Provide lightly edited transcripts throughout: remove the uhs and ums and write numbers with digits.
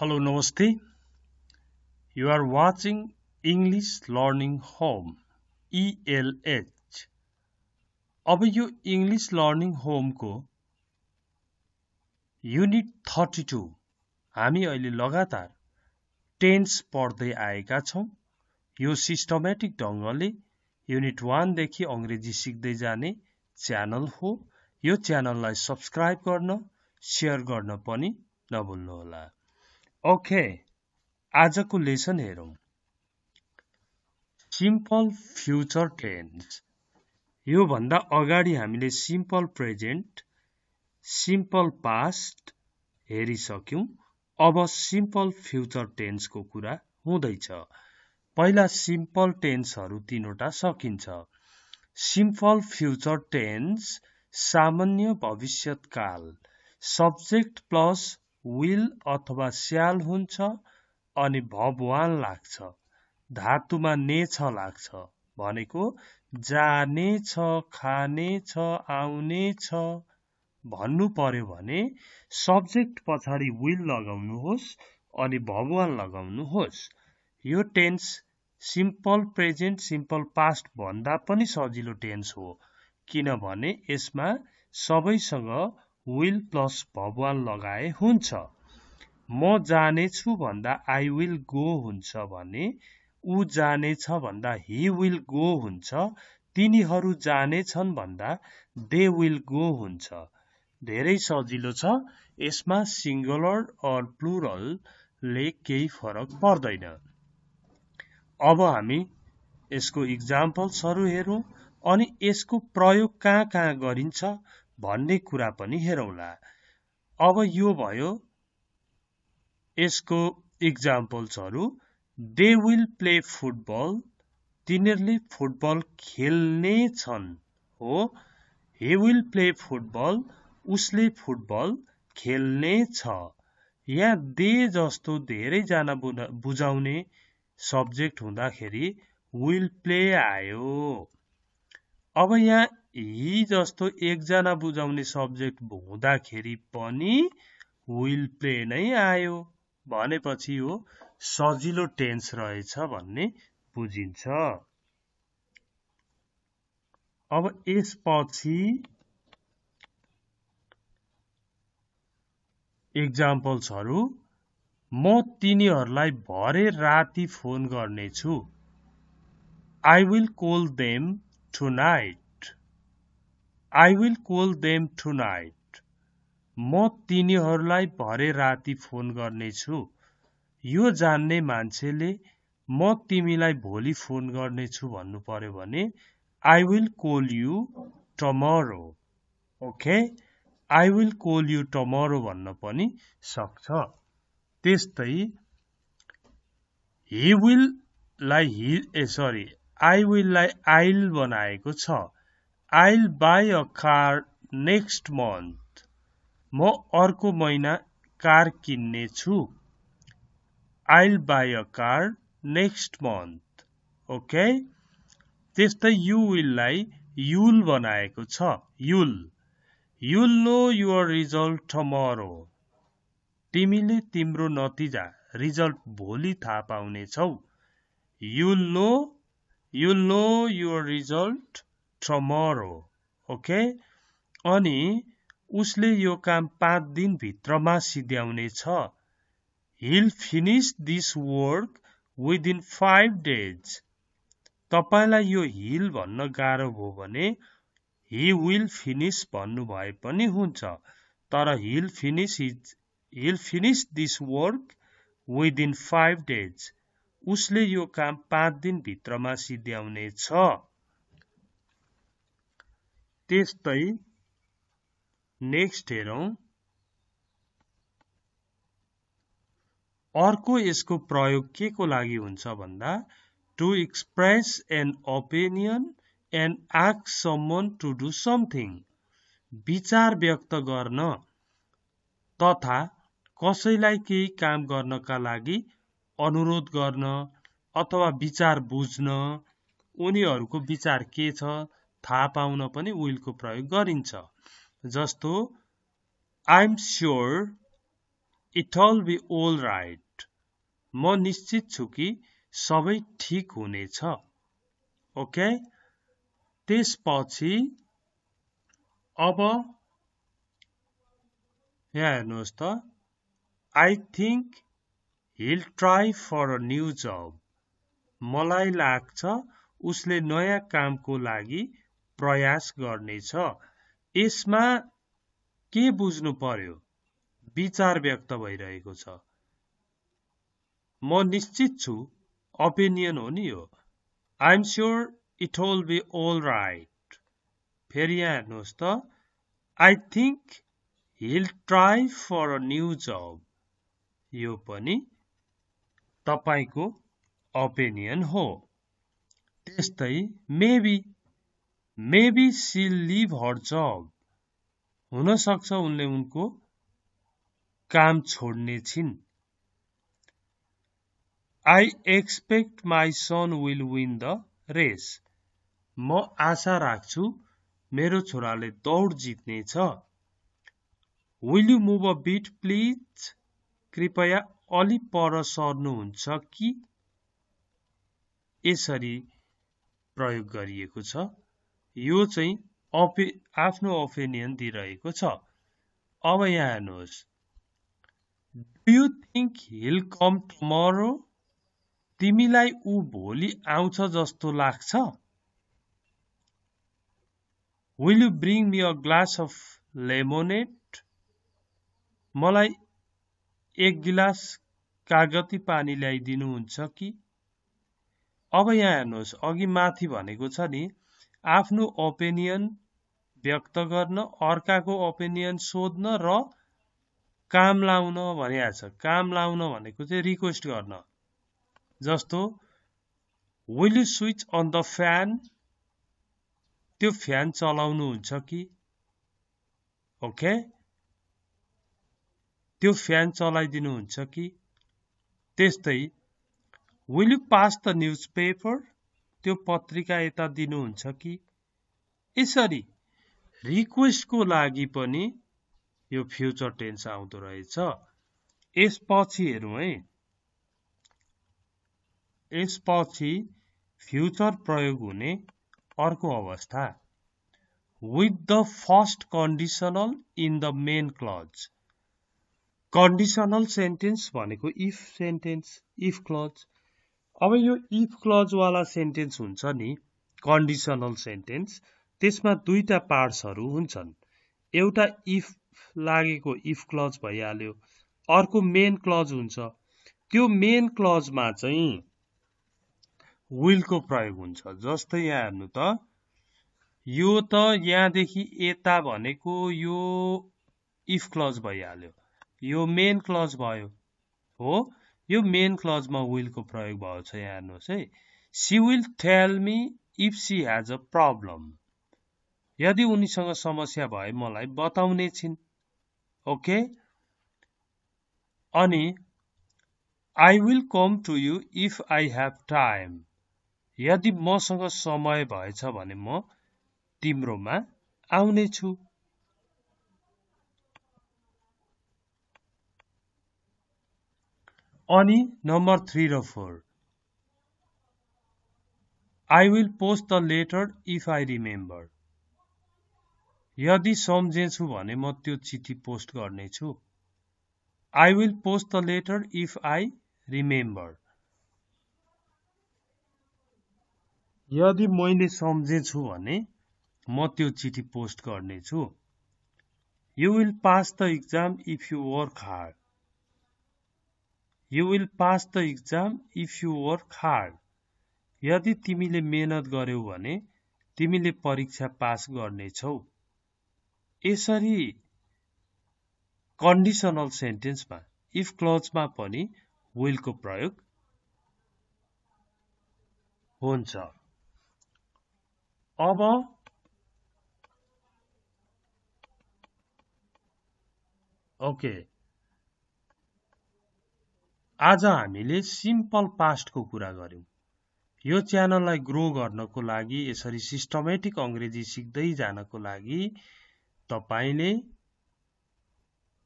Hello, Namaste. You are watching English Learning Home ELH. अब यो English Learning Home को unit 32 हामी अहिले लगातार टेन्स पढ्दै आएका छौं। यो सिस्टमेटिक ढंगले युनिट 1 देखि अंग्रेजी सिक्दै जाने च्यानल हो। यो च्यानललाई सब्स्क्राइब गर्न, शेयर गर्न पनि नभुल्नुहोला। ओके, आजको लेसन हेरौं। Simple future tense. यो भन्दा अगाडि हामीले सिम्पल प्रेजेन्ट, सिम्पल पास्ट हेरिसक्यौं। अब सिम्पल फ्युचर टेन्सको कुरा हुँदैछ। पहिला सिम्पल टेन्सहरु तीनवटा सकिन्छ। सिम्पल फ्युचर टेन्स सामान्य भविष्यकाल, सब्जेक्ट प्लस विल अथवा स्याल हुन्छ अनि भर्ब वान लाग्छ। धातुमा नेछ लाग्छ भनेको जानेछ, खानेछ, आउनेछ भन्नु पर्यो भने सब्जेक्ट पछाडि विल लगाउनुहोस् अनि भर्ब वान लगाउनुहोस्। यो tense simple present, simple past भन्दा पनि सजिलो टेन्स हो, किनभने यसमा सबैसँग विल प्लस भर्ब वान लगाए हुन्छ। म जानेछु भन्दा आई विल गो हुन्छ भने ऊ जानेछ भन्दा ही विल गो हुन्छ। तिनीहरू जानेछन् भन्दा दे विल गो हुन्छ। धेरै सजिलो छ। यसमा सिंगुलर और प्लुरल ले केही फरक पर्दैन। अब हामी यसको इक्जाम्पल्सहरु हेरौं अनि यसको प्रयोग कहाँ गरिन्छ भन्ने कुरा पनि हेरौंला। अब यो भयो यसको इक्जाम्पल्सहरु। दे विल प्ले फुटबल, तिनीहरूले फुटबल खेल्ने छन् हो। he will play फुटबल, उसले फुटबल खेल्ने छ। यहाँ दे जस्तो धेरै जना बुझाउने सब्जेक्ट हुँदाखेरि will play आयो। अब यहाँ ही जस्तो एकजना बुझाउने सब्जेक्ट हुँदाखेरि पनि will play नै आयो भनेपछि यो सजिलो टेन्स रहेछ भन्ने बुझिन्छ। अब यसपछि इक्जाम्पल्सहरु। म तिनीहरूलाई भरे राति फोन गर्नेछु। I will call them tonight. I will call them tonight. म तिनीहरूलाई भरे राति फोन गर्नेछु। यो जान्ने मान्छेले म तिमीलाई भोलि फोन गर्नेछु भन्नु पर्यो भने I will call you tomorrow. Okay? I will call you tomorrow भन्न पनि सक्छ। त्यस्तै he will लाई I will लाई I'll बनाएको छ। I'll buy a car next month. म अर्को महिना कार किन्ने छु। I'll buy a car next month. Okay? त्यस्तै you will लाई you'll बनाएको छ। You'll know your result tomorrow. तिमीले तिम्रो नतिजा रिजल्ट भोलि थाहा पाउने छौ। You'll know your result tomorrow. Okay? अनि उसले यो काम 5 दिन भित्रमा सिध्याउने छ। He'll finish this work within 5 days. तपाईलाई यो he'll भन्न गाह्रो भयो भने he will finish भन्नु भए पनि हुन्छ। तर he'll finish this work within 5 days. उसले यो काम 5 दिन भित्रमा सिध्याउने छ। त्यस्तै नेक्स्ट हेरौं। अर्को यसको प्रयोग के को लागि हुन्छ भन्दा to express an opinion and ask someone to do something. विचार व्यक्त गर्न तथा कसैलाई केही काम गर्नका लागि अनुरोध गर्न अथवा विचार बुझ्न, उनीहरूको विचार के छ थाहा पाउन पनि will को प्रयोग गरिन्छ। जस्तो I'm sure it'll be all right. म निश्चित छु कि सबै ठीक हुनेछ. ओके? त्यसपछि अब यहाँ हेर्नुहोस् त. I think he'll try for a new job. मलाई लाग्छ उसले नयाँ कामको लागि प्रयास गर्नेछ. यसमा के बुझ्नु पर्यो? विचार व्यक्त भइरहेको छ. म निश्चित छु, ओपिनियन हो नि यो. I'm sure it'll be all right. फेरि यहाँ हेर्नुहोस् त. I think he'll try for a new job. यो पनि तपाईको ओपिनियन हो. त्यस्तै maybe she'll leave her job. हुन सक्छ उनले उनको काम छोड्ने छिन्. I expect my son will win the race. म आशा राख्छु मेरो छोराले दौड जित्नेछ. Will you move a bit please? कृपया अलि पर सर्नुहुन्छ कि? यसरी प्रयोग गरिएको छ. यो चाहिँ आफ्नो ओपिनियन दिइरहेको छ. अब यहाँ हेर्नुहोस्. Do you think he'll come tomorrow? तिमीलाई ऊ भोलि आउँछ जस्तो लाग्छ? Will you bring me a glass of lemonade? मलाई एक गिलास कागती पानी ल्याइदिनुहुन्छ कि? अब यहाँ हेर्नुहोस्. अघि माथि भनेको छ नि आफ्नो ओपिनियन व्यक्त गर्न, अर्काको ओपिनियन सोध्न र काम लाउन भनेको छ. काम लाउन भनेको चाहिँ रिक्वेस्ट गर्न. जस्तो will you switch on the fan? त्यो फ्यान चलाउनुहुन्छ कि? ओके? त्यो फ्यान चलाइदिनुहुन्छ कि? त्यस्तै will you pass the newspaper? त्यो पत्रिका यता दिनुहुन्छ कि? यसरी रिक्वेस्टको लागि पनि यो फ्युचर टेन्स आउँदो रहेछ. यसपछि हेरौँ है. यसपछि फ्युचर प्रयोग हुने अर्को अवस्था. With the first conditional in the main clause. Conditional sentence भनेको if sentence, if clause. अब यो if clause वाला सेन्टेन्स हुन्छ नि, conditional sentence, त्यसमा दुईटा पार्ट्सहरू हुन्छन्. एउटा if लागेको if clause भइहाल्यो. अर्को मेन क्लज हुन्छ. त्यो मेन क्लजमा चाहिँ will को प्रयोग हुन्छ. जस्तै यहाँ हेर्नु त. यो त यहाँदेखि यता भनेको यो if क्लज भइहाल्यो. यो मेन क्लज भयो. हो? यो मेन क्लजमा will को प्रयोग भएको छ. यहाँ हेर्नुहोस् है. She will tell me if she has a problem. यदि उनीसँग समस्या भए मलाई बताउने छिन्. ओके? अनि I will come to you if I have time. यदि मसँग समय भएछ भने म तिम्रोमा आउने छु. अनि नम्बर 3 र 4. I will post the letter if I remember. यदि सम्झेछु भने म त्यो चिठी पोस्ट गर्ने छु. I will post the letter if I remember. यदि मैले सम्झेछु भने म त्यो चिठी पोस्ट गर्ने छु. You will pass the exam if you work hard. You will pass the exam if you work hard. यदि तिमीले मेहनत गर्यौ भने तिमीले परीक्षा पास गर्नेछौ. यसरी कन्डिसनल सेन्टेन्समा if क्लजमा पनि will को प्रयोग हुन्छ. अब ओके. आज हामीले सिम्पल पास्टको कुरा गर्यौं. यो च्यानललाई ग्रो गर्नको लागि, यसरी सिस्टमेटिक अंग्रेजी सिक्दै जानको लागि तपाईले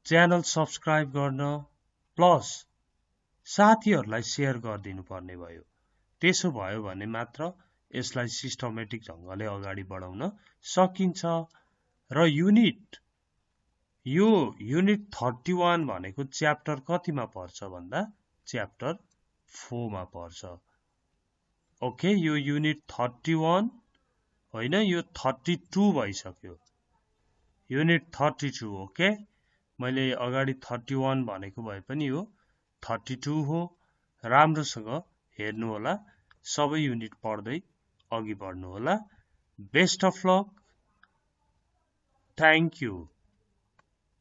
च्यानल सब्स्क्राइब गर्न, प्लस साथीहरूलाई सेयर गरिदिनु पर्ने भयो। त्यसो भयो भने मात्र यसलाई सिस्टमेटिक ढङ्गले अगाडि बढाउन सकिन्छ। र यो युनिट 31 भनेको च्याप्टर कतिमा पर्छ भन्दा च्याप्टर 4 मा पर्छ। ओके, यो युनिट 31 होइन, यो 32 भइसक्यो। Unit 32, okay. मैले अगाडि 31 भनेको भए पनि यो 32 हो। राम्रोसँग हेर्नु होला, सबै युनिट पढ्दै अघि बढ्नु होला। Best of lock, thank you.